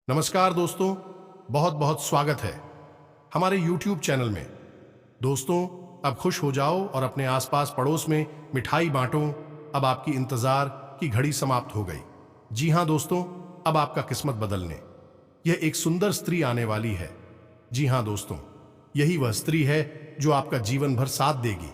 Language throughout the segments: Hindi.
नमस्कार दोस्तों, बहुत बहुत स्वागत है हमारे YouTube चैनल में। दोस्तों, अब खुश हो जाओ और अपने आसपास पड़ोस में मिठाई बांटो। अब आपकी इंतजार की घड़ी समाप्त हो गई। जी हाँ दोस्तों, अब आपका किस्मत बदलने यह एक सुंदर स्त्री आने वाली है। जी हाँ दोस्तों, यही वह स्त्री है जो आपका जीवन भर साथ देगी।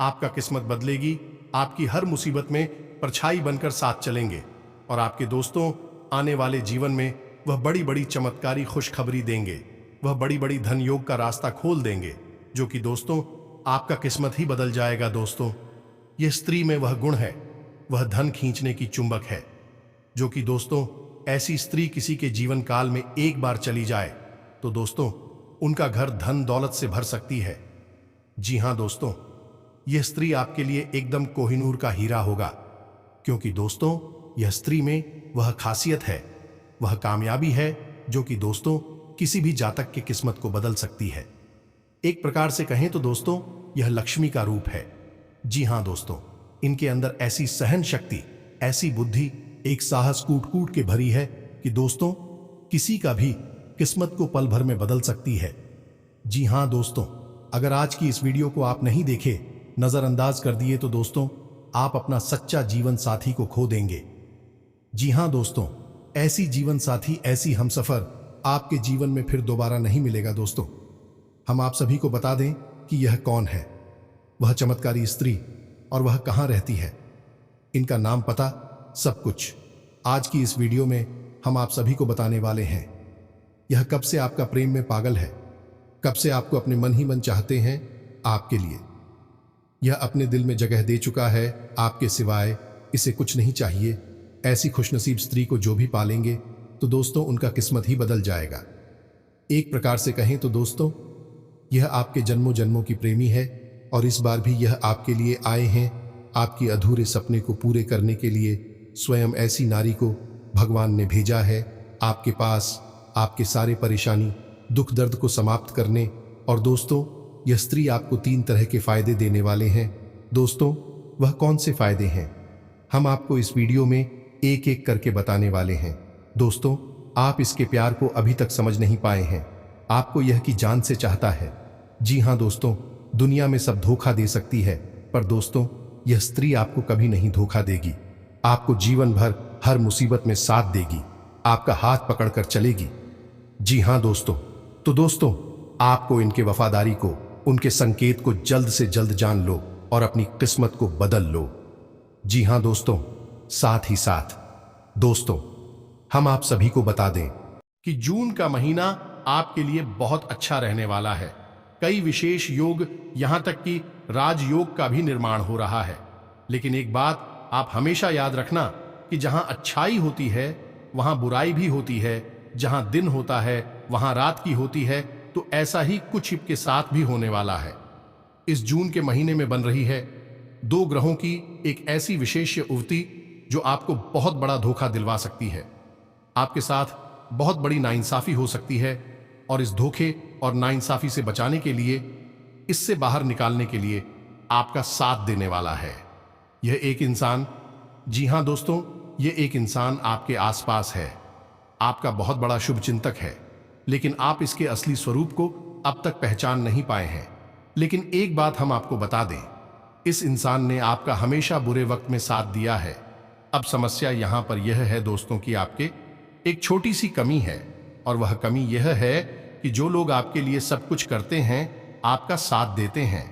आपका किस्मत बदलेगी, आपकी हर मुसीबत में परछाई बनकर साथ चलेंगे और आपके दोस्तों आने वाले जीवन में वह बड़ी बड़ी चमत्कारी खुशखबरी देंगे। वह बड़ी बड़ी धन योग का रास्ता खोल देंगे, जो कि दोस्तों आपका किस्मत ही बदल जाएगा। दोस्तों, यह स्त्री में वह गुण है, वह धन खींचने की चुंबक है, जो कि दोस्तों ऐसी स्त्री किसी के जीवन काल में एक बार चली जाए तो दोस्तों उनका घर धन दौलत से भर सकती है। जी हाँ दोस्तों, यह स्त्री आपके लिए एकदम कोहिनूर का हीरा होगा, क्योंकि दोस्तों यह स्त्री में वह खासियत है, वह कामयाबी है जो कि दोस्तों किसी भी जातक की किस्मत को बदल सकती है। एक प्रकार से कहें तो दोस्तों यह लक्ष्मी का रूप है। जी हाँ दोस्तों, इनके अंदर ऐसी सहन शक्ति, ऐसी बुद्धि, एक साहस कूट कूट के भरी है कि दोस्तों किसी का भी किस्मत को पल भर में बदल सकती है। जी हाँ दोस्तों, अगर आज की इस वीडियो को आप नहीं देखे, नजरअंदाज कर दिए तो दोस्तों आप अपना सच्चा जीवन साथी को खो देंगे। जी हाँ दोस्तों, ऐसी जीवन साथी, ऐसी हमसफर आपके जीवन में फिर दोबारा नहीं मिलेगा। दोस्तों, हम आप सभी को बता दें कि यह कौन है, वह चमत्कारी स्त्री, और वह कहाँ रहती है, इनका नाम, पता, सब कुछ आज की इस वीडियो में हम आप सभी को बताने वाले हैं। यह कब से आपका प्रेम में पागल है, कब से आपको अपने मन ही मन चाहते हैं आपके लिए। यह अपने दिल में जगह दे चुका है, आपके सिवाय इसे कुछ नहीं चाहिए। ऐसी खुशनसीब स्त्री को जो भी पालेंगे तो दोस्तों उनका किस्मत ही बदल जाएगा। एक प्रकार से कहें तो दोस्तों यह आपके जन्मों जन्मों की प्रेमी है, और इस बार भी यह आपके लिए आए हैं, आपके अधूरे सपने को पूरे करने के लिए। स्वयं ऐसी नारी को भगवान ने भेजा है आपके पास, आपके सारे परेशानी दुख दर्द को समाप्त करने। और दोस्तों यह स्त्री आपको 3 तरह के फायदे देने वाले हैं। दोस्तों, वह कौन से फायदे हैं, हम आपको इस वीडियो में एक एक करके बताने वाले हैं। दोस्तों, आप इसके प्यार को अभी तक समझ नहीं पाए हैं, आपको यह की जान से चाहता है। जी हाँ दोस्तों, दुनिया में सब धोखा दे सकती है, पर दोस्तों यह स्त्री आपको कभी नहीं धोखा देगी। आपको जीवन भर हर मुसीबत में साथ देगी, आपका हाथ पकड़कर चलेगी। जी हाँ दोस्तों, तो दोस्तों आपको इनके वफादारी को, उनके संकेत को जल्द से जल्द जान लो और अपनी किस्मत को बदल लो। जी हाँ दोस्तों, साथ ही साथ दोस्तों हम आप सभी को बता दें कि जून का महीना आपके लिए बहुत अच्छा रहने वाला है। कई विशेष योग, यहां तक कि राजयोग का भी निर्माण हो रहा है। लेकिन एक बात आप हमेशा याद रखना कि जहां अच्छाई होती है वहां बुराई भी होती है, जहां दिन होता है वहां रात की होती है। तो ऐसा ही कुछ के साथ भी होने वाला है। इस जून के महीने में बन रही है 2 ग्रहों की एक ऐसी विशेष युवती जो आपको बहुत बड़ा धोखा दिलवा सकती है। आपके साथ बहुत बड़ी नाइंसाफी हो सकती है, और इस धोखे और नाइंसाफी से बचाने के लिए, इससे बाहर निकालने के लिए आपका साथ देने वाला है यह एक इंसान। जी हां दोस्तों, यह एक इंसान आपके आसपास है, आपका बहुत बड़ा शुभचिंतक है, लेकिन आप इसके असली स्वरूप को अब तक पहचान नहीं पाए हैं। लेकिन एक बात हम आपको बता दें, इस इंसान ने आपका हमेशा बुरे वक्त में साथ दिया है। अब समस्या यहां पर यह है दोस्तों कि आपके एक छोटी सी कमी है, और वह कमी यह है कि जो लोग आपके लिए सब कुछ करते हैं, आपका साथ देते हैं,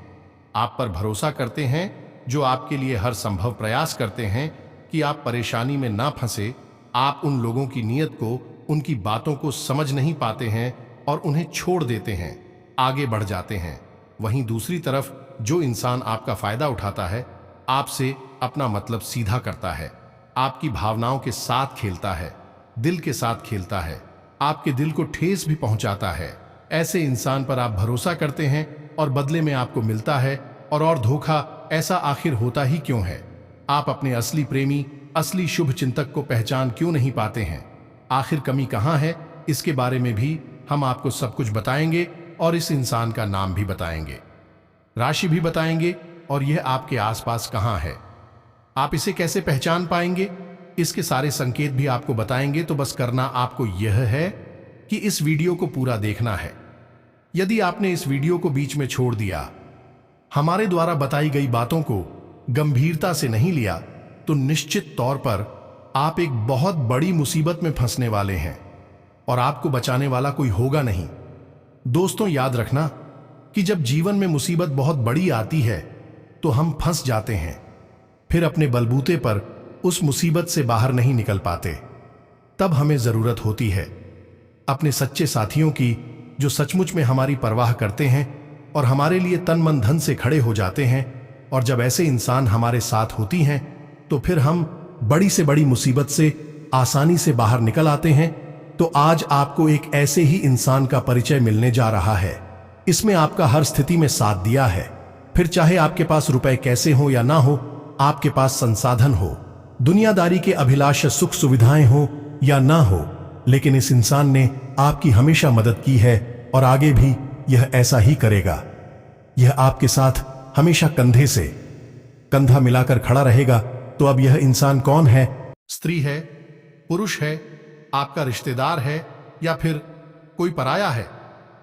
आप पर भरोसा करते हैं, जो आपके लिए हर संभव प्रयास करते हैं कि आप परेशानी में ना फंसे, आप उन लोगों की नीयत को, उनकी बातों को समझ नहीं पाते हैं और उन्हें छोड़ देते हैं, आगे बढ़ जाते हैं। वहीं दूसरी तरफ जो इंसान आपका फायदा उठाता है, आपसे अपना मतलब सीधा करता है, आपकी भावनाओं के साथ खेलता है, दिल के साथ खेलता है, आपके दिल को ठेस भी पहुंचाता है, ऐसे इंसान पर आप भरोसा करते हैं और बदले में आपको मिलता है और धोखा। ऐसा आखिर होता ही क्यों है? आप अपने असली प्रेमी, असली शुभ चिंतक को पहचान क्यों नहीं पाते हैं? आखिर कमी कहां है? इसके बारे में भी हम आपको सब कुछ बताएंगे, और इस इंसान का नाम भी बताएंगे, राशि भी बताएंगे, और यह आपके आसपास कहां है, आप इसे कैसे पहचान पाएंगे, इसके सारे संकेत भी आपको बताएंगे। तो बस करना आपको यह है कि इस वीडियो को पूरा देखना है। यदि आपने इस वीडियो को बीच में छोड़ दिया, हमारे द्वारा बताई गई बातों को गंभीरता से नहीं लिया, तो निश्चित तौर पर आप एक बहुत बड़ी मुसीबत में फंसने वाले हैं और आपको बचाने वाला कोई होगा नहीं। दोस्तों, याद रखना कि जब जीवन में मुसीबत बहुत बड़ी आती है तो हम फंस जाते हैं, फिर अपने बलबूते पर उस मुसीबत से बाहर नहीं निकल पाते। तब हमें जरूरत होती है अपने सच्चे साथियों की, जो सचमुच में हमारी परवाह करते हैं और हमारे लिए तन मन धन से खड़े हो जाते हैं। और जब ऐसे इंसान हमारे साथ होती हैं तो फिर हम बड़ी से बड़ी मुसीबत से आसानी से बाहर निकल आते हैं। तो आज आपको एक ऐसे ही इंसान का परिचय मिलने जा रहा है। इसमें आपका हर स्थिति में साथ दिया है, फिर चाहे आपके पास रुपए कैसे हो या ना हो, आपके पास संसाधन हो, दुनियादारी के अभिलाष सुख सुविधाएं हो या ना हो, लेकिन इस इंसान ने आपकी हमेशा मदद की है और आगे भी यह ऐसा ही करेगा। यह आपके साथ हमेशा कंधे से कंधा मिलाकर खड़ा रहेगा। तो अब यह इंसान कौन है? स्त्री है, पुरुष है, आपका रिश्तेदार है या फिर कोई पराया है?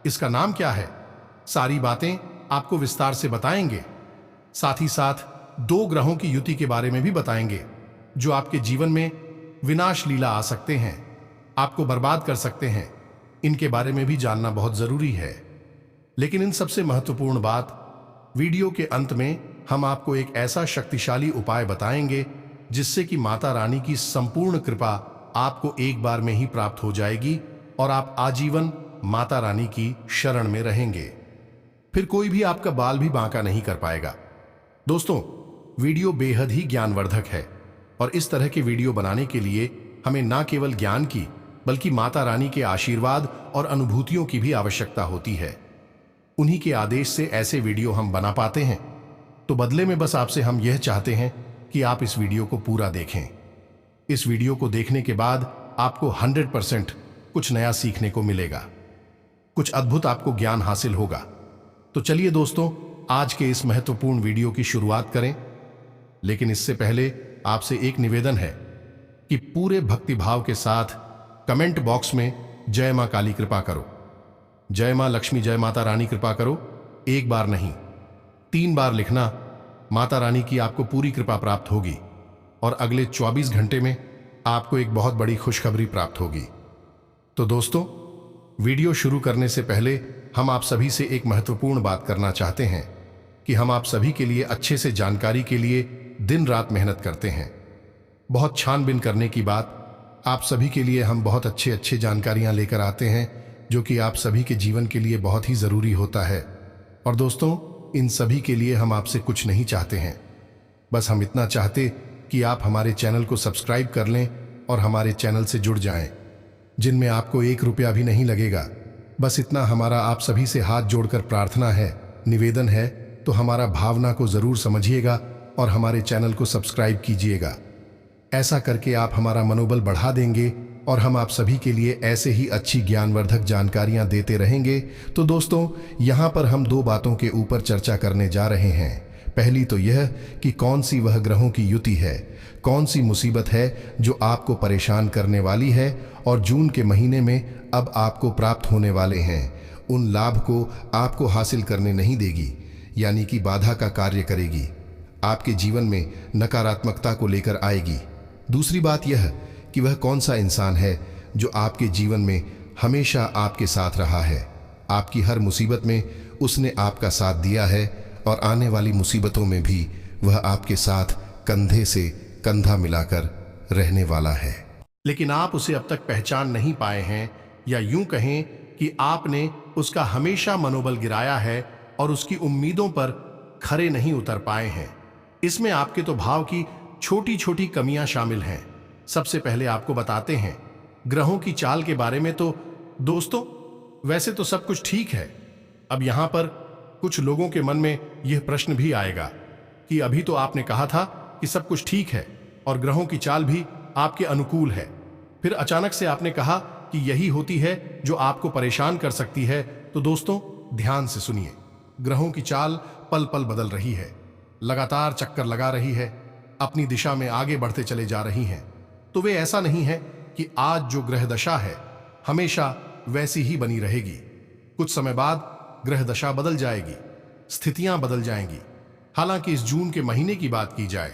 इसका नाम क्या है? सारी बातें आपको विस्तार से बताएंगे। साथ ही साथ 2 ग्रहों की युति के बारे में भी बताएंगे, जो आपके जीवन में विनाश लीला आ सकते हैं, आपको बर्बाद कर सकते हैं। इनके बारे में भी जानना बहुत जरूरी है। लेकिन इन सबसे महत्वपूर्ण बात, वीडियो के अंत में हम आपको एक ऐसा शक्तिशाली उपाय बताएंगे जिससे कि माता रानी की संपूर्ण कृपा आपको एक बार में ही प्राप्त हो जाएगी और आप आजीवन माता रानी की शरण में रहेंगे। फिर कोई भी आपका बाल भी बांका नहीं कर पाएगा। दोस्तों, वीडियो बेहद ही ज्ञानवर्धक है और इस तरह के वीडियो बनाने के लिए हमें ना केवल ज्ञान की बल्कि माता रानी के आशीर्वाद और अनुभूतियों की भी आवश्यकता होती है। उन्हीं के आदेश से ऐसे वीडियो हम बना पाते हैं। तो बदले में बस आपसे हम यह चाहते हैं कि आप इस वीडियो को पूरा देखें। इस वीडियो को देखने के बाद आपको 100% कुछ नया सीखने को मिलेगा, कुछ अद्भुत आपको ज्ञान हासिल होगा। तो चलिए दोस्तों, आज के इस महत्वपूर्ण वीडियो की शुरुआत करें। लेकिन इससे पहले आपसे एक निवेदन है कि पूरे भक्तिभाव के साथ कमेंट बॉक्स में जय मां काली कृपा करो, जय मां लक्ष्मी, जय माता रानी कृपा करो, 1 बार नहीं 3 बार लिखना। माता रानी की आपको पूरी कृपा प्राप्त होगी और अगले 24 घंटे में आपको एक बहुत बड़ी खुशखबरी प्राप्त होगी। तो दोस्तों, वीडियो शुरू करने से पहले हम आप सभी से एक महत्वपूर्ण बात करना चाहते हैं कि हम आप सभी के लिए अच्छे से जानकारी के लिए दिन रात मेहनत करते हैं। बहुत छानबीन करने की बात, आप सभी के लिए हम बहुत अच्छे जानकारियां लेकर आते हैं, जो कि आप सभी के जीवन के लिए बहुत ही जरूरी होता है। और दोस्तों, इन सभी के लिए हम आपसे कुछ नहीं चाहते हैं, बस हम इतना चाहते कि आप हमारे चैनल को सब्सक्राइब कर लें और हमारे चैनल से जुड़ जाएं, जिनमें आपको 1 रुपया भी नहीं लगेगा। बस इतना हमारा आप सभी से हाथ जोड़कर प्रार्थना है, निवेदन है। तो हमारा भावना को जरूर समझिएगा और हमारे चैनल को सब्सक्राइब कीजिएगा। ऐसा करके आप हमारा मनोबल बढ़ा देंगे और हम आप सभी के लिए ऐसे ही अच्छी ज्ञानवर्धक जानकारियां देते रहेंगे। तो दोस्तों, यहां पर हम 2 बातों के ऊपर चर्चा करने जा रहे हैं। पहली तो यह कि कौन सी वह ग्रहों की युति है, कौन सी मुसीबत है जो आपको परेशान करने वाली है और जून के महीने में अब आपको प्राप्त होने वाले हैं, उन लाभ को आपको हासिल करने नहीं देगी, यानी कि बाधा का कार्य करेगी, आपके जीवन में नकारात्मकता को लेकर आएगी। दूसरी बात यह कि वह कौन सा इंसान है जो आपके जीवन में हमेशा आपके साथ रहा है, आपकी हर मुसीबत में उसने आपका साथ दिया है और आने वाली मुसीबतों में भी वह आपके साथ कंधे से कंधा मिलाकर रहने वाला है। लेकिन आप उसे अब तक पहचान नहीं पाए हैं, या यूं कहें कि आपने उसका हमेशा मनोबल गिराया है और उसकी उम्मीदों पर खरे नहीं उतर पाए हैं। इसमें आपके तो भाव की छोटी छोटी कमियां शामिल हैं। सबसे पहले आपको बताते हैं ग्रहों की चाल के बारे में। तो दोस्तों, वैसे तो सब कुछ ठीक है। अब यहां पर कुछ लोगों के मन में यह प्रश्न भी आएगा कि अभी तो आपने कहा था कि सब कुछ ठीक है और ग्रहों की चाल भी आपके अनुकूल है, फिर अचानक से आपने कहा कि यही होती है जो आपको परेशान कर सकती है। तो दोस्तों, ध्यान से सुनिए। ग्रहों की चाल पल पल बदल रही है, लगातार चक्कर लगा रही है, अपनी दिशा में आगे बढ़ते चले जा रही हैं। तो वे ऐसा नहीं है कि आज जो ग्रह दशा है हमेशा वैसी ही बनी रहेगी। कुछ समय बाद ग्रह दशा बदल जाएगी, स्थितियां बदल जाएंगी। हालांकि इस जून के महीने की बात की जाए,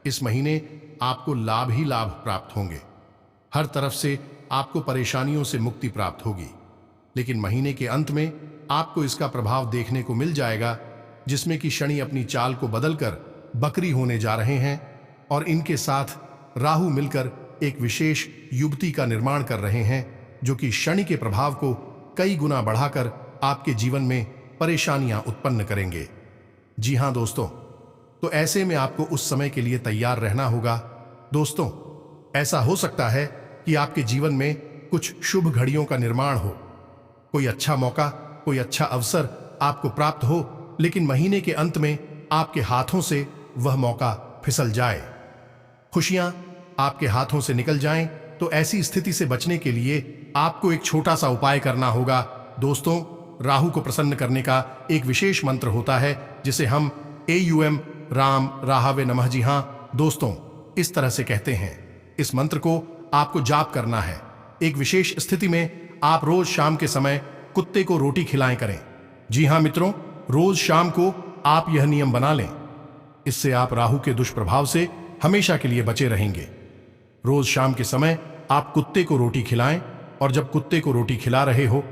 इस महीने आपको लाभ ही लाभ प्राप्त होंगे। हर तरफ से आपको परेशानियों से मुक्ति प्राप्त होगी। लेकिन महीने के अंत में आपको इसका प्रभाव देखने को मिल जाएगा, जिसमें कि शनि अपनी चाल को बदलकर बकरी होने जा रहे हैं और इनके साथ राहु मिलकर एक विशेष युवती का निर्माण कर रहे हैं, जो कि शनि के प्रभाव को कई गुना बढ़ाकर आपके जीवन में परेशानियां उत्पन्न करेंगे। जी हां दोस्तों, तो ऐसे में आपको उस समय के लिए तैयार रहना होगा। दोस्तों, ऐसा हो सकता है कि आपके जीवन में कुछ शुभ घड़ियों का निर्माण हो, कोई अच्छा मौका, कोई अच्छा अवसर आपको प्राप्त हो, लेकिन महीने के अंत में आपके हाथों से वह मौका फिसल जाए, खुशियां आपके हाथों से निकल जाएं। तो ऐसी स्थिति से बचने के लिए आपको एक छोटा सा उपाय करना होगा। दोस्तों, राहु को प्रसन्न करने का एक विशेष मंत्र होता है, जिसे हम AUM राम राहवे नमः। जी हां दोस्तों, इस तरह से कहते हैं। इस मंत्र को आपको जाप करना है। एक विशेष स्थिति में आप रोज शाम के समय कुत्ते को रोटी खिलाएं करें। जी हां मित्रों, रोज शाम को आप यह नियम बना लें। इससे आप राहु के दुष्प्रभाव से हमेशा के लिए बचे रहेंगे। रोज शाम के समय आप कुत्ते को रोटी खिलाएं और जब कुत्ते को रोटी खिला रहे हो,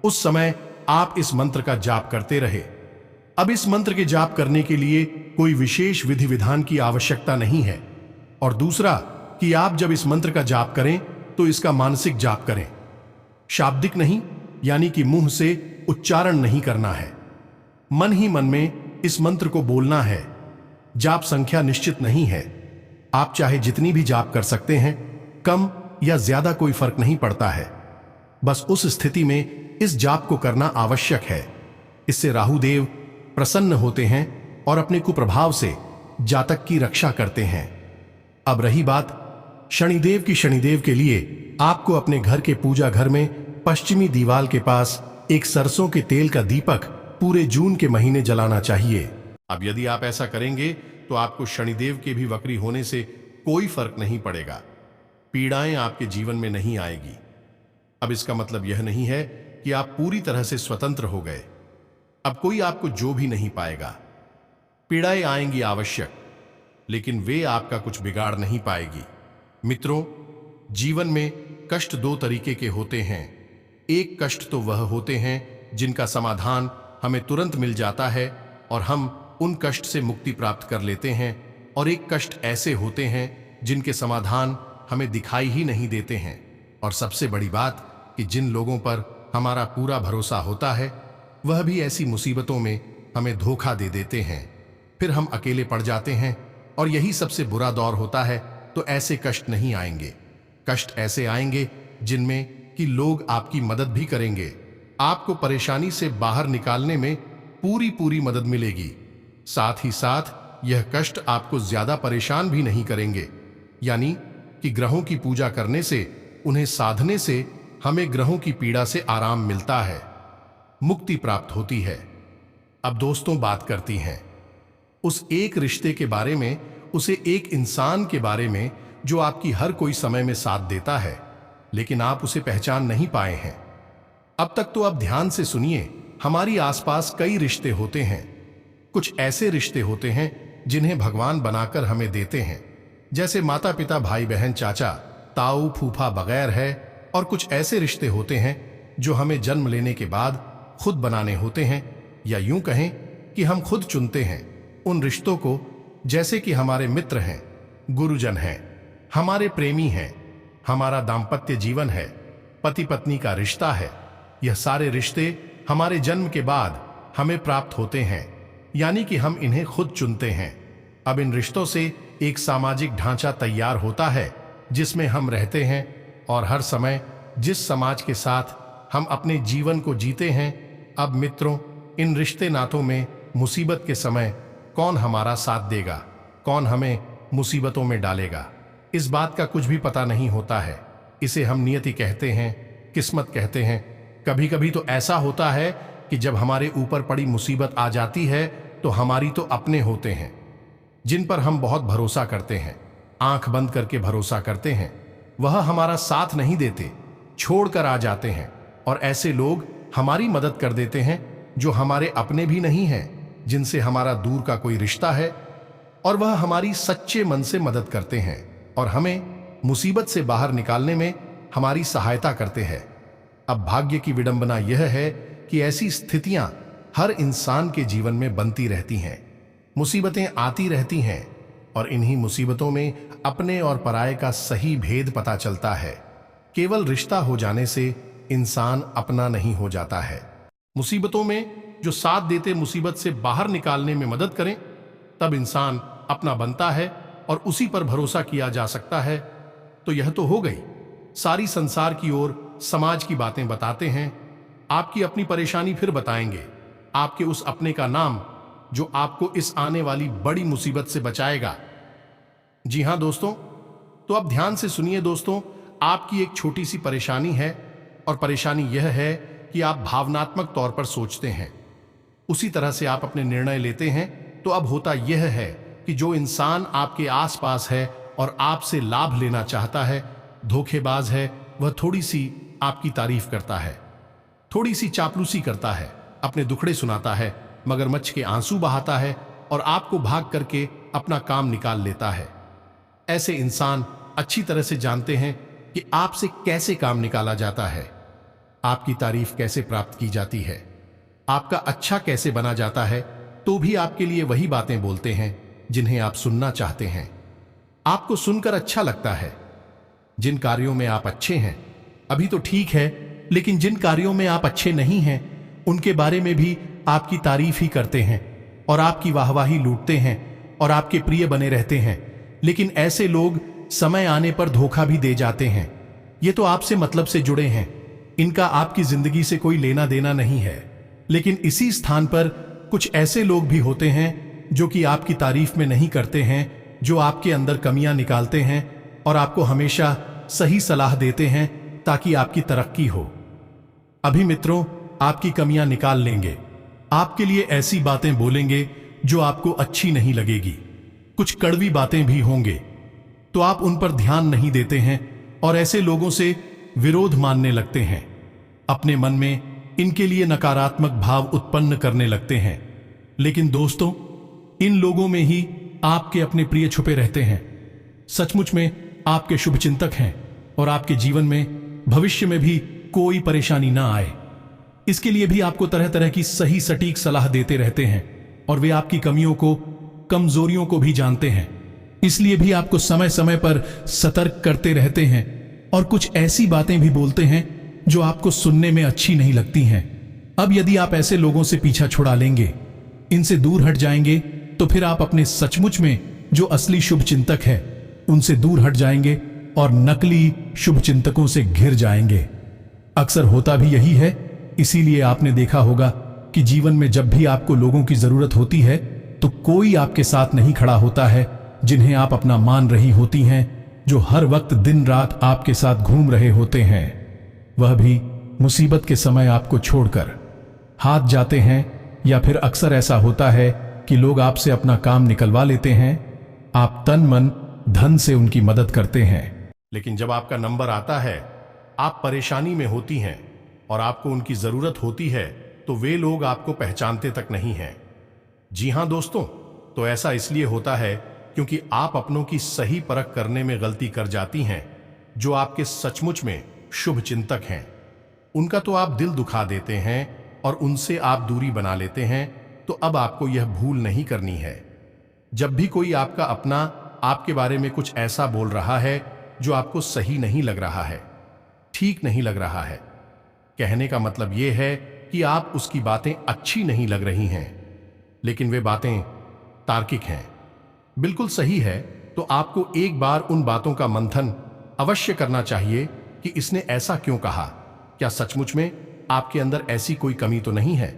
उस समय आप इस मंत्र का जाप करते रहे। अब इस मंत्र के जाप करने के लिए कोई विशेष विधि विधान की आवश्यकता नहीं है। और दूसरा कि आप जब इस मंत्र का जाप करें तो इसका मानसिक जाप करें, शाब्दिक नहीं, यानी कि मुंह से उच्चारण नहीं करना है। मन ही मन में इस मंत्र को बोलना है। जाप संख्या निश्चित नहीं है, आप चाहे जितनी भी जाप कर सकते हैं, कम या ज्यादा कोई फर्क नहीं पड़ता है। बस उस स्थिति में इस जाप को करना आवश्यक है। इससे राहु देव प्रसन्न होते हैं और अपने कुप्रभाव से जातक की रक्षा करते हैं। अब रही बात शनिदेव की, शनिदेव के लिए आपको अपने घर के पूजा घर में पश्चिमी दीवार के पास एक सरसों के तेल का दीपक पूरे जून के महीने जलाना चाहिए। अब यदि आप ऐसा करेंगे तो आपको शनिदेव के भी वक्री होने से कोई फर्क नहीं पड़ेगा, पीड़ाएं आपके जीवन में नहीं आएगी। अब इसका मतलब यह नहीं है कि आप पूरी तरह से स्वतंत्र हो गए। अब कोई आपको जो भी नहीं पाएगा। पीड़ाएं आएंगी आवश्यक, लेकिन वे आपका कुछ बिगाड़ नहीं पाएगी। मित्रों, जीवन में कष्ट दो तरीके के होते हैं। एक कष्ट तो वह होते हैं जिनका समाधान हमें तुरंत मिल जाता है और हम उन कष्ट से मुक्ति प्राप्त कर लेते हैं, और एक कष्ट ऐसे होते हैं जिनके समाधान हमें दिखाई ही नहीं देते हैं। और सबसे बड़ी बात कि जिन लोगों पर हमारा पूरा भरोसा होता है, वह भी ऐसी मुसीबतों में हमें धोखा दे देते हैं। फिर हम अकेले पड़ जाते हैं और यही सबसे बुरा दौर होता है। तो ऐसे कष्ट नहीं आएंगे। कष्ट ऐसे आएंगे जिनमें कि लोग आपकी मदद भी करेंगे, आपको परेशानी से बाहर निकालने में पूरी मदद मिलेगी। साथ ही साथ यह कष्ट आपको ज्यादा परेशान भी नहीं करेंगे, यानी कि ग्रहों की पूजा करने से, उन्हें साधने से हमें ग्रहों की पीड़ा से आराम मिलता है, मुक्ति प्राप्त होती है। अब दोस्तों, बात करती हैं उस एक रिश्ते के बारे में, उसे एक इंसान के बारे में जो आपकी हर कोई समय में साथ देता है, लेकिन आप उसे पहचान नहीं पाए हैं। अब तक तो आप ध्यान से सुनिए। हमारी आसपास कई रिश्ते होते हैं। कुछ ऐसे रिश्ते होते हैं जिन्हें भगवान बनाकर हमें देते हैं, जैसे माता पिता, भाई बहन, चाचा, ताऊ, फूफा वगैरह है। और कुछ ऐसे रिश्ते होते हैं जो हमें जन्म लेने के बाद खुद बनाने होते हैं, या यूं कहें कि हम खुद चुनते हैं उन रिश्तों को, जैसे कि हमारे मित्र हैं, गुरुजन हैं, हमारे प्रेमी हैं, हमारा दाम्पत्य जीवन है, पति पत्नी का रिश्ता है। यह सारे रिश्ते हमारे जन्म के बाद हमें प्राप्त होते हैं, यानी कि हम इन्हें खुद चुनते हैं। अब इन रिश्तों से एक सामाजिक ढांचा तैयार होता है जिसमें हम रहते हैं, और हर समय जिस समाज के साथ हम अपने जीवन को जीते हैं। अब मित्रों, इन रिश्ते नातों में मुसीबत के समय कौन हमारा साथ देगा, कौन हमें मुसीबतों में डालेगा, इस बात का कुछ भी पता नहीं होता है। इसे हम नियति कहते हैं, किस्मत कहते हैं। कभी कभी तो ऐसा होता है कि जब हमारे ऊपर पड़ी मुसीबत आ जाती है तो हमारी तो अपने होते हैं जिन पर हम बहुत भरोसा करते हैं, आंख बंद करके भरोसा करते हैं, वह हमारा साथ नहीं देते, छोड़कर आ जाते हैं और ऐसे लोग हमारी मदद कर देते हैं जो हमारे अपने भी नहीं हैं, जिनसे हमारा दूर का कोई रिश्ता है, और वह हमारी सच्चे मन से मदद करते हैं और हमें मुसीबत से बाहर निकालने में हमारी सहायता करते हैं। अब भाग्य की विडंबना यह है कि ऐसी स्थितियां हर इंसान के जीवन में बनती रहती हैं। मुसीबतें आती रहती हैं और इन्हीं मुसीबतों में अपने और पराये का सही भेद पता चलता है। केवल रिश्ता हो जाने से इंसान अपना नहीं हो जाता है। मुसीबतों में जो साथ देते मुसीबत से बाहर निकालने में मदद करें, तब इंसान अपना बनता है और उसी पर भरोसा किया जा सकता है। तो यह तो हो गई सारी संसार की ओर समाज की बातें बताते हैं। आपकी अपनी परेशानी फिर बताएंगे, आपके उस अपने का नाम जो आपको इस आने वाली बड़ी मुसीबत से बचाएगा। जी हां दोस्तों, तो अब ध्यान से सुनिए दोस्तों, आपकी एक छोटी सी परेशानी है और परेशानी यह है कि आप भावनात्मक तौर पर सोचते हैं, उसी तरह से आप अपने निर्णय लेते हैं। तो अब होता यह है कि जो इंसान आपके आसपास है और आपसे लाभ लेना चाहता है, धोखेबाज है, वह थोड़ी सी आपकी तारीफ करता है, थोड़ी सी चापलूसी करता है, अपने दुखड़े सुनाता है, मगरमच्छ के आंसू बहाता है और आपको भाग करके अपना काम निकाल लेता है। ऐसे इंसान अच्छी तरह से जानते हैं कि आपसे कैसे काम निकाला जाता है, आपकी तारीफ कैसे प्राप्त की जाती है, आपका अच्छा कैसे बना जाता है। तो भी आपके लिए वही बातें बोलते हैं जिन्हें आप सुनना चाहते हैं। आपको सुनकर अच्छा लगता है। जिन कार्यों में आप अच्छे हैं अभी तो ठीक है, लेकिन जिन कार्यों में आप अच्छे नहीं हैं उनके बारे में भी आपकी तारीफ ही करते हैं और आपकी वाहवाही लूटते हैं और आपके प्रिय बने रहते हैं। लेकिन ऐसे लोग समय आने पर धोखा भी दे जाते हैं। ये तो आपसे मतलब से जुड़े हैं, इनका आपकी जिंदगी से कोई लेना देना नहीं है। लेकिन इसी स्थान पर कुछ ऐसे लोग भी होते हैं जो कि आपकी तारीफ में नहीं करते हैं, जो आपके अंदर कमियां निकालते हैं और आपको हमेशा सही सलाह देते हैं ताकि आपकी तरक्की हो। अभी मित्रों, आपकी कमियां निकाल लेंगे, आपके लिए ऐसी बातें बोलेंगे जो आपको अच्छी नहीं लगेगी, कुछ कड़वी बातें भी होंगे, तो आप उन पर ध्यान नहीं देते हैं और ऐसे लोगों से विरोध मानने लगते हैं। अपने मन में इनके लिए नकारात्मक भाव उत्पन्न करने लगते हैं। लेकिन दोस्तों, इन लोगों में ही आपके अपने प्रिय छुपे रहते हैं। सचमुच में आपके शुभचिंतक हैं और आपके जीवन में भविष्य में भी कोई परेशानी ना आए, इसके लिए भी आपको तरह तरह की सही सटीक सलाह देते रहते हैं और वे आपकी कमियों को, कमजोरियों को भी जानते हैं। इसलिए भी आपको समय समय पर सतर्क करते रहते हैं और कुछ ऐसी बातें भी बोलते हैं जो आपको सुनने में अच्छी नहीं लगती हैं। अब यदि आप ऐसे लोगों से पीछा छुड़ा लेंगे, इनसे दूर हट जाएंगे, तो फिर आप अपने सचमुच में जो असली शुभचिंतक है उनसे दूर हट जाएंगे और नकली शुभचिंतकों से घिर जाएंगे। अक्सर होता भी यही है। इसीलिए आपने देखा होगा कि जीवन में जब भी आपको लोगों की जरूरत होती है तो कोई आपके साथ नहीं खड़ा होता है जिन्हें आप अपना मान रही होती हैं, जो हर वक्त दिन रात आपके साथ घूम रहे होते हैं। वह भी मुसीबत के समय आपको छोड़कर हाथ जाते हैं, या फिर अक्सर ऐसा होता है कि लोग आपसे अपना काम निकलवा लेते हैं। आप तन मन धन से उनकी मदद करते हैं, लेकिन जब आपका नंबर आता है, आप परेशानी में होती हैं और आपको उनकी जरूरत होती है, तो वे लोग आपको पहचानते तक नहीं हैं। जी हां दोस्तों, तो ऐसा इसलिए होता है क्योंकि आप अपनों की सही परख करने में गलती कर जाती हैं। जो आपके सचमुच में शुभ चिंतक हैं, उनका तो आप दिल दुखा देते हैं और उनसे आप दूरी बना लेते हैं। तो अब आपको यह भूल नहीं करनी है। जब भी कोई आपका अपना आपके बारे में कुछ ऐसा बोल रहा है जो आपको सही नहीं लग रहा है, ठीक नहीं लग रहा है, कहने का मतलब यह है कि आप उसकी बातें अच्छी नहीं लग रही हैं, लेकिन वे बातें तार्किक हैं, बिल्कुल सही है, तो आपको एक बार उन बातों का मंथन अवश्य करना चाहिए कि इसने ऐसा क्यों कहा। क्या सचमुच में आपके अंदर ऐसी कोई कमी तो नहीं है?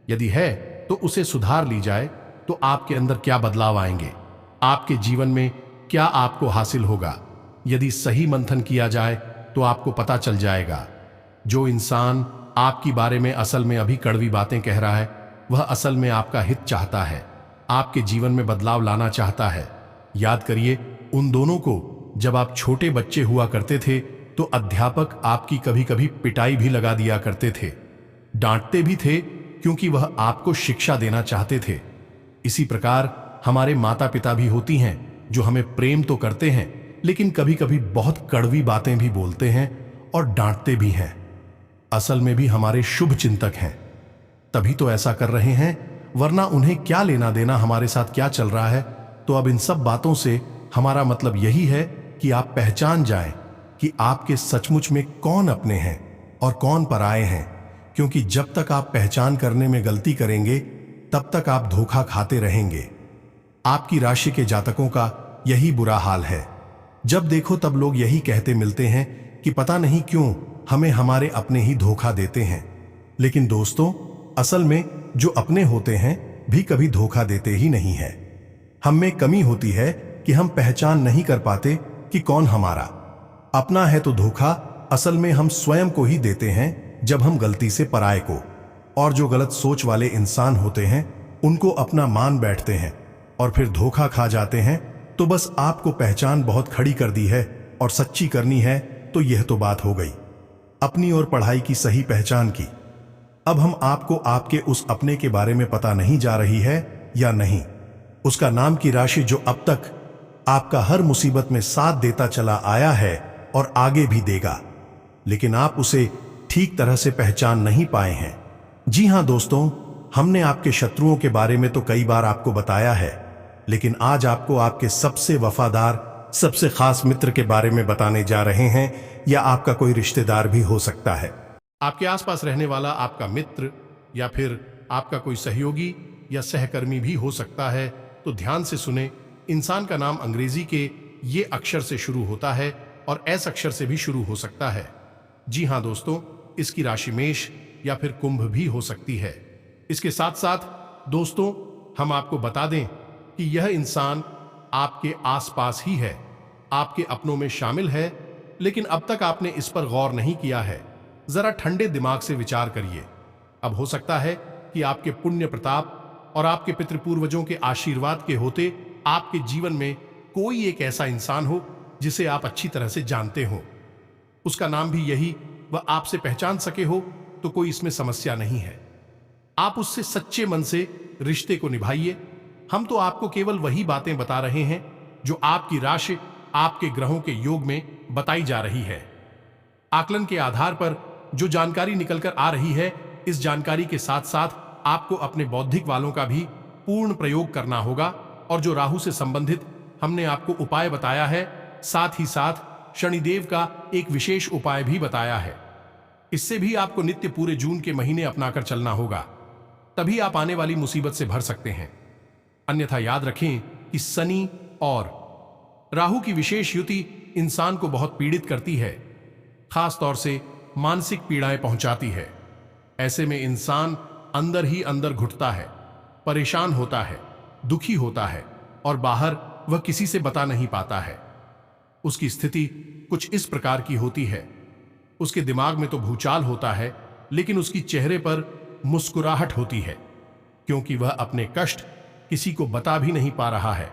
यदि है तो उसे सुधार ली जाए, तो आपके अंदर क्या बदलाव आएंगे, आपके जीवन में क्या आपको हासिल होगा। यदि सही मंथन किया जाए तो आपको पता चल जाएगा। जो इंसान आपके बारे में असल में अभी कड़वी बातें कह रहा है, वह असल में आपका हित चाहता है, आपके जीवन में बदलाव लाना चाहता है। याद करिए उन दोनों को, जब आप छोटे बच्चे हुआ करते थे तो अध्यापक आपकी कभी कभी पिटाई भी लगा दिया करते थे, डांटते भी थे, क्योंकि वह आपको शिक्षा देना चाहते थे। इसी प्रकार हमारे माता पिता भी होती हैं जो हमें प्रेम तो करते हैं, लेकिन कभी कभी बहुत कड़वी बातें भी बोलते हैं और डांटते भी हैं। असल में भी हमारे शुभ चिंतक हैं, तभी तो ऐसा कर रहे हैं, वरना उन्हें क्या लेना देना हमारे साथ क्या चल रहा है। तो अब इन सब बातों से हमारा मतलब यही है कि आप पहचान जाएं कि आपके सचमुच में कौन अपने हैं और कौन पराये हैं, क्योंकि जब तक आप पहचान करने में गलती करेंगे तब तक आप धोखा खाते रहेंगे। आपकी राशि के जातकों का यही बुरा हाल है। जब देखो तब लोग यही कहते मिलते हैं कि पता नहीं क्यों हमें हमारे अपने ही धोखा देते हैं। लेकिन दोस्तों, असल में जो अपने होते हैं भी कभी धोखा देते ही नहीं है। हम में कमी होती है कि हम पहचान नहीं कर पाते कि कौन हमारा अपना है। तो धोखा असल में हम स्वयं को ही देते हैं जब हम गलती से पराये को, और जो गलत सोच वाले इंसान होते हैं उनको अपना मान बैठते हैं और फिर धोखा खा जाते हैं। तो बस आपको पहचान बहुत खड़ी कर दी है और सच्ची करनी है, तो यह तो बात हो गई अपनी और पढ़ाई की सही पहचान की। अब हम आपको आपके उस अपने के बारे में पता नहीं जा रही है या नहीं, उसका नाम की राशि जो अब तक आपका हर मुसीबत में साथ देता चला आया है और आगे भी देगा, लेकिन आप उसे ठीक तरह से पहचान नहीं पाए हैं। जी हां दोस्तों, हमने आपके शत्रुओं के बारे में तो कई बार आपको बताया है, लेकिन आज आपको आपके सबसे वफादार, सबसे खास मित्र के बारे में बताने जा रहे हैं, या आपका कोई रिश्तेदार भी हो सकता है। आपके आसपास रहने वाला आपका मित्र या फिर आपका कोई सहयोगी या सहकर्मी भी हो सकता है। तो ध्यान से सुने, इंसान का नाम अंग्रेजी के ये अक्षर से शुरू होता है और एस अक्षर से भी शुरू हो सकता है। जी हां दोस्तों, इसकी राशि मेष या फिर कुंभ भी हो सकती है। इसके साथ साथ दोस्तों, हम आपको बता दें कि यह इंसान आपके आसपास ही है, आपके अपनों में शामिल है, लेकिन अब तक आपने इस पर गौर नहीं किया है। जरा ठंडे दिमाग से विचार करिए। अब हो सकता है कि आपके पुण्य प्रताप और आपके पितृपूर्वजों के आशीर्वाद के होते आपके जीवन में कोई एक ऐसा इंसान हो जिसे आप अच्छी तरह से जानते हो, उसका नाम भी यही, वह आपसे पहचान सके हो, तो कोई इसमें समस्या नहीं है। आप उससे सच्चे मन से रिश्ते को निभाइए। हम तो आपको केवल वही बातें बता रहे हैं जो आपकी राशि, आपके ग्रहों के योग में बताई जा रही है। आकलन के आधार पर जो जानकारी निकलकर आ रही है, इस जानकारी के साथ साथ आपको अपने बौद्धिक वालों का भी पूर्ण प्रयोग करना होगा। और जो राहु से संबंधित हमने आपको उपाय बताया है, साथ ही साथ शनिदेव का एक विशेष उपाय भी बताया है। इससे भी आपको नित्य पूरे जून के महीने अपनाकर चलना होगा, तभी आप आने वाली मुसीबत से भर सकते हैं। अन्यथा याद रखें कि शनि और राहु की विशेष युति इंसान को बहुत पीड़ित करती है, खास तौर से मानसिक पीड़ाएं पहुंचाती है। ऐसे में इंसान अंदर ही अंदर घुटता है, परेशान होता है, दुखी होता है और बाहर वह किसी से बता नहीं पाता है। उसकी स्थिति कुछ इस प्रकार की होती है, उसके दिमाग में तो भूचाल होता है, लेकिन उसकी चेहरे पर मुस्कुराहट होती है, क्योंकि वह अपने कष्ट किसी को बता भी नहीं पा रहा है,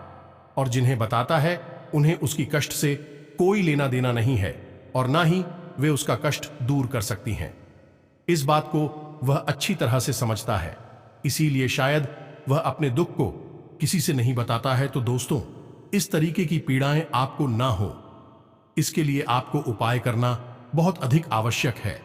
और जिन्हें बताता है उन्हें उसकी कष्ट से कोई लेना देना नहीं है, और ना ही वे उसका कष्ट दूर कर सकती हैं। इस बात को वह अच्छी तरह से समझता है, इसीलिए शायद वह अपने दुख को किसी से नहीं बताता है। तो दोस्तों, इस तरीके की पीड़ाएं आपको ना हो, इसके लिए आपको उपाय करना बहुत अधिक आवश्यक है।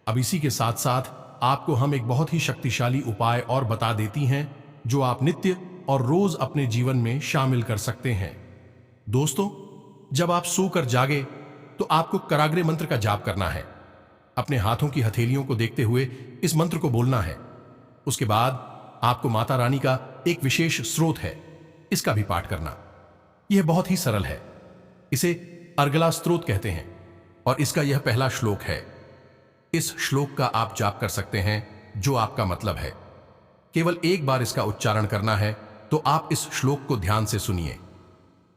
अब इसी के साथ साथ आपको हम एक बहुत ही शक्तिशाली उपाय और बता देती हैं, जो आप नित्य और रोज अपने जीवन में शामिल कर सकते हैं। दोस्तों, जब आप सोकर जागे तो आपको कराग्रे मंत्र का जाप करना है। अपने हाथों की हथेलियों को देखते हुए इस मंत्र को बोलना है। उसके बाद आपको माता रानी का एक विशेष स्रोत है, इसका भी पाठ करना। यह बहुत ही सरल है, इसे अर्गला स्त्रोत कहते हैं और इसका यह पहला श्लोक है। इस श्लोक का आप जाप कर सकते हैं, जो आपका मतलब है। केवल एक बार इसका उच्चारण करना है, तो आप इस श्लोक को ध्यान से सुनिए।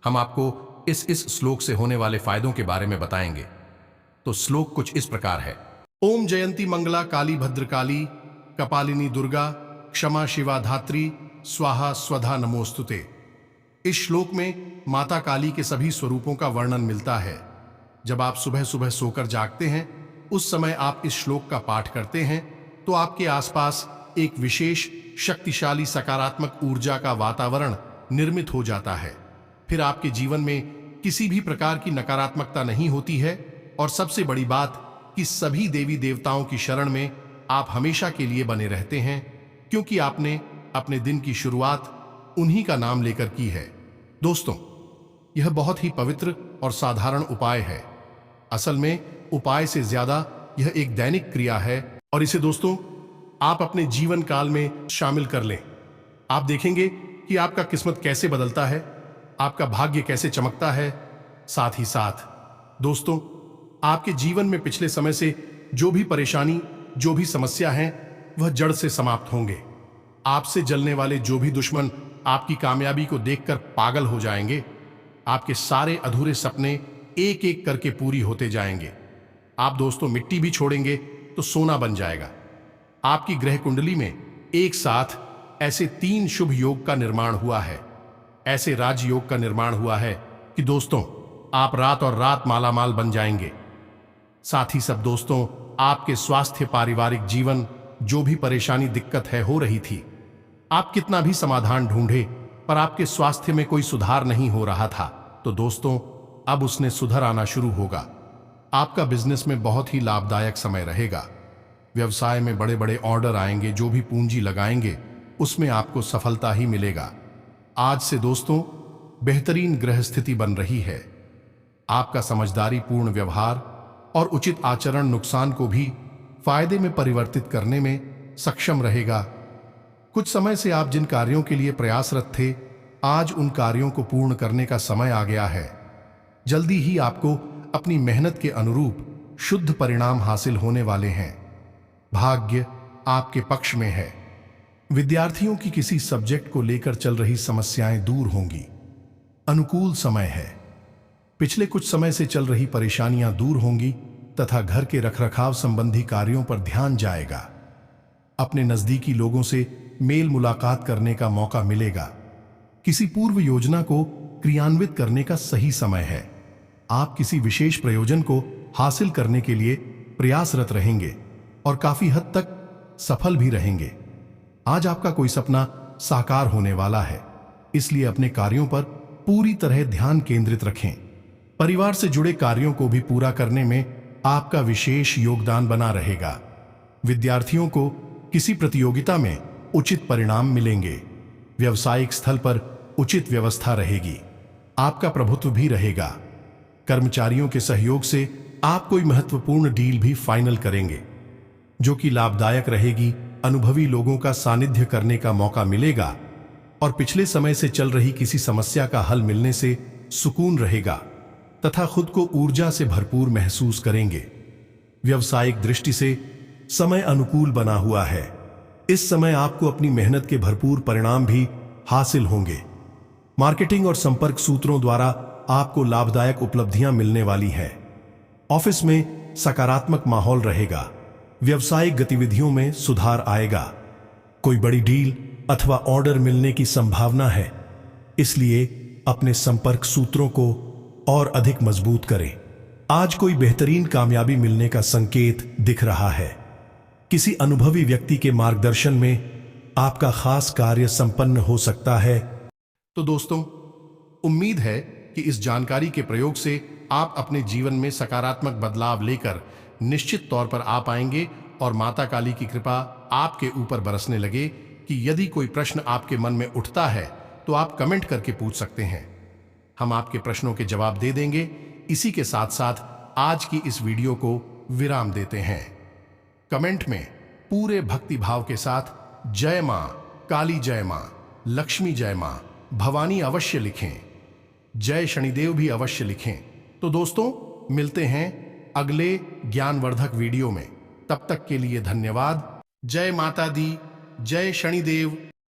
हम आपको इस श्लोक से होने वाले फायदों के बारे में बताएंगे। तो श्लोक कुछ इस प्रकार है। ओम जयंती मंगला काली भद्रकाली कपालिनी दुर्गा क्षमा शिवा धात्री स्वाहा स्वधा नमोस्तुते। इस श्लोक में माता काली के सभी स्वरूपों का वर्णन मिलता है। जब आप सुबह सुबह सोकर जागते हैं, उस समय आप इस श्लोक का पाठ करते हैं तो आपके आसपास एक विशेष शक्तिशाली सकारात्मक ऊर्जा का वातावरण निर्मित हो जाता है। फिर आपके जीवन में किसी भी प्रकार की नकारात्मकता नहीं होती है और सबसे बड़ी बात कि सभी देवी देवताओं की शरण में आप हमेशा के लिए बने रहते हैं, क्योंकि आपने अपने दिन की शुरुआत उन्हीं का नाम लेकर की है। दोस्तों, यह बहुत ही पवित्र और साधारण उपाय है। असल में उपाय से ज्यादा यह एक दैनिक क्रिया है और इसे दोस्तों आप अपने जीवन काल में शामिल कर लें। आप देखेंगे कि आपका किस्मत कैसे बदलता है, आपका भाग्य कैसे चमकता है। साथ ही साथ दोस्तों, आपके जीवन में पिछले समय से जो भी परेशानी, जो भी समस्या है, वह जड़ से समाप्त होंगे। आपसे जलने वाले जो भी दुश्मन आपकी कामयाबी को देखकर पागल हो जाएंगे। आपके सारे अधूरे सपने एक एक करके पूरी होते जाएंगे। आप दोस्तों मिट्टी भी छोड़ेंगे तो सोना बन जाएगा। आपकी ग्रह कुंडली में एक साथ ऐसे 3 शुभ योग का निर्माण हुआ है, ऐसे राजयोग का निर्माण हुआ है कि दोस्तों आप रात और रात मालामाल बन जाएंगे। साथ ही सब दोस्तों, आपके स्वास्थ्य, पारिवारिक जीवन, जो भी परेशानी दिक्कत है हो रही थी, आप कितना भी समाधान ढूंढे पर आपके स्वास्थ्य में कोई सुधार नहीं हो रहा था, तो दोस्तों अब उसने सुधर आना शुरू होगा। आपका बिजनेस में बहुत ही लाभदायक समय रहेगा। व्यवसाय में बड़े बड़े ऑर्डर आएंगे। जो भी पूंजी लगाएंगे उसमें आपको सफलता ही मिलेगा। आज से दोस्तों बेहतरीन ग्रह स्थिति बन रही है। आपका समझदारी पूर्ण व्यवहार और उचित आचरण नुकसान को भी फायदे में परिवर्तित करने में सक्षम रहेगा। कुछ समय से आप जिन कार्यों के लिए प्रयासरत थे, आज उन कार्यों को पूर्ण करने का समय आ गया है। जल्दी ही आपको अपनी मेहनत के अनुरूप शुद्ध परिणाम हासिल होने वाले हैं। भाग्य आपके पक्ष में है। विद्यार्थियों की किसी सब्जेक्ट को लेकर चल रही समस्याएं दूर होंगी। अनुकूल समय है। पिछले कुछ समय से चल रही परेशानियां दूर होंगी तथा घर के रखरखाव संबंधी कार्यों पर ध्यान जाएगा। अपने नजदीकी लोगों से मेल मुलाकात करने का मौका मिलेगा। किसी पूर्व योजना को क्रियान्वित करने का सही समय है। आप किसी विशेष प्रयोजन को हासिल करने के लिए प्रयासरत रहेंगे और काफी हद तक सफल भी रहेंगे। आज आपका कोई सपना साकार होने वाला है, इसलिए अपने कार्यों पर पूरी तरह ध्यान केंद्रित रखें। परिवार से जुड़े कार्यों को भी पूरा करने में आपका विशेष योगदान बना रहेगा। विद्यार्थियों को किसी प्रतियोगिता में उचित परिणाम मिलेंगे। व्यावसायिक स्थल पर उचित व्यवस्था रहेगी। आपका प्रभुत्व भी रहेगा। कर्मचारियों के सहयोग से आप कोई महत्वपूर्ण डील भी फाइनल करेंगे, जो कि लाभदायक रहेगी। अनुभवी लोगों का सानिध्य करने का मौका मिलेगा और पिछले समय से चल रही किसी समस्या का हल मिलने से सुकून रहेगा तथा खुद को ऊर्जा से भरपूर महसूस करेंगे। व्यावसायिक दृष्टि से समय अनुकूल बना हुआ है। इस समय आपको अपनी मेहनत के भरपूर परिणाम भी हासिल होंगे। मार्केटिंग और संपर्क सूत्रों द्वारा आपको लाभदायक उपलब्धियां मिलने वाली हैं। ऑफिस में सकारात्मक माहौल रहेगा। व्यावसायिक गतिविधियों में सुधार आएगा। कोई बड़ी डील अथवा ऑर्डर मिलने की संभावना है, इसलिए अपने संपर्क सूत्रों को और अधिक मजबूत करें। आज कोई बेहतरीन कामयाबी मिलने का संकेत दिख रहा है। किसी अनुभवी व्यक्ति के मार्गदर्शन में आपका खास कार्य संपन्न हो सकता है। तो दोस्तों, उम्मीद है कि इस जानकारी के प्रयोग से आप अपने जीवन में सकारात्मक बदलाव लेकर निश्चित तौर पर आ पाएंगे और माता काली की कृपा आपके ऊपर बरसने लगे कि यदि कोई प्रश्न आपके मन में उठता है तो आप कमेंट करके पूछ सकते हैं। हम आपके प्रश्नों के जवाब दे देंगे। इसी के साथ साथ आज की इस वीडियो को विराम देते हैं। कमेंट में पूरे भक्ति भाव के साथ जय मां काली, जय मां लक्ष्मी, जय मां भवानी अवश्य लिखें। जय शनिदेव भी अवश्य लिखें। तो दोस्तों, मिलते हैं अगले ज्ञानवर्धक वीडियो में। तब तक के लिए धन्यवाद। जय माता दी, जय शनिदेव।